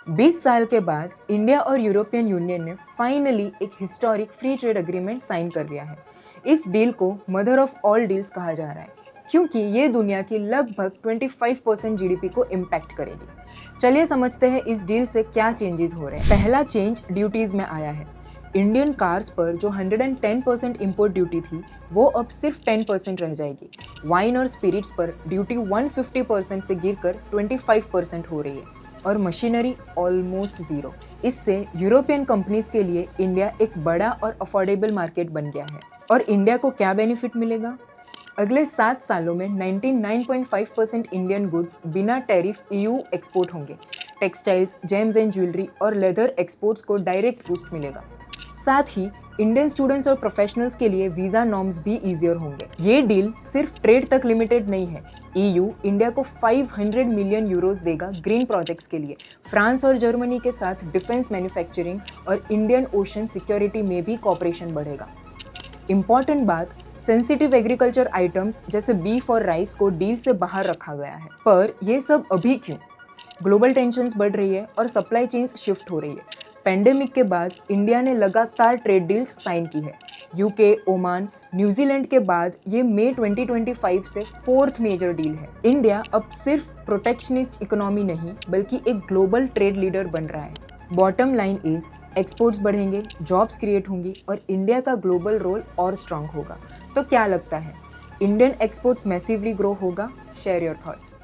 20 साल के बाद इंडिया और यूरोपियन यूनियन ने फाइनली एक historic free trade agreement sign कर लिया है। इस डील को मदर ऑफ ऑल डील्स कहा जा रहा है क्योंकि ये दुनिया की लगभग 25% जीडीपी को इम्पैक्ट करेगी। चलिए समझते हैं इस डील से क्या चेंजेस हो रहे हैं। पहला चेंज ड्यूटीज में आया है। इंडियन कार्स पर जो 110% इम्पोर्ट ड्यूटी थी वो अब सिर्फ 10% रह जाएगी। वाइन और स्पिरिट्स पर ड्यूटी 150% से गिरकर 25% हो रही है और मशीनरी ऑलमोस्ट जीरो। इससे यूरोपियन कंपनीज के लिए इंडिया एक बड़ा और अफोर्डेबल मार्केट बन गया है। और इंडिया को क्या बेनिफिट मिलेगा? अगले 7 सालों में 99.5% इंडियन गुड्स बिना टैरिफ ईयू एक्सपोर्ट होंगे। टेक्सटाइल्स, जेम्स एंड ज्वेलरी और लेदर एक्सपोर्ट्स को डायरेक्ट बूस्ट मिलेगा। साथ ही इंडियन स्टूडेंट्स और प्रोफेशनल्स के लिए वीजा नॉर्म्स भी इजियर होंगे। ये डील सिर्फ ट्रेड तक लिमिटेड नहीं है। ईयू इंडिया को 500 मिलियन यूरोस देगा ग्रीन प्रोजेक्ट्स के लिए। फ्रांस और जर्मनी के साथ डिफेंस मैन्युफैक्चरिंग और इंडियन ओशन सिक्योरिटी में भी कॉपरेशन बढ़ेगा। इंपॉर्टेंट बात, सेंसिटिव एग्रीकल्चर आइटम्स जैसे बीफ और राइस को डील से बाहर रखा गया है। पर ये सब अभी क्यों? ग्लोबल टेंशन्स बढ़ रही है और सप्लाई चेन्स शिफ्ट हो रही है। पेंडेमिक के बाद इंडिया ने लगातार ट्रेड डील्स साइन की है। यूके, ओमान, न्यूजीलैंड के बाद ये मई 2025 से 4th मेजर डील है। इंडिया अब सिर्फ प्रोटेक्शनिस्ट इकोनॉमी नहीं बल्कि एक ग्लोबल ट्रेड लीडर बन रहा है। बॉटम लाइन इज, एक्सपोर्ट्स बढ़ेंगे, जॉब्स क्रिएट होंगी और इंडिया का ग्लोबल रोल और स्ट्रांग होगा। तो क्या लगता है, इंडियन एक्सपोर्ट्स मैसिवली ग्रो होगा? Share your thoughts.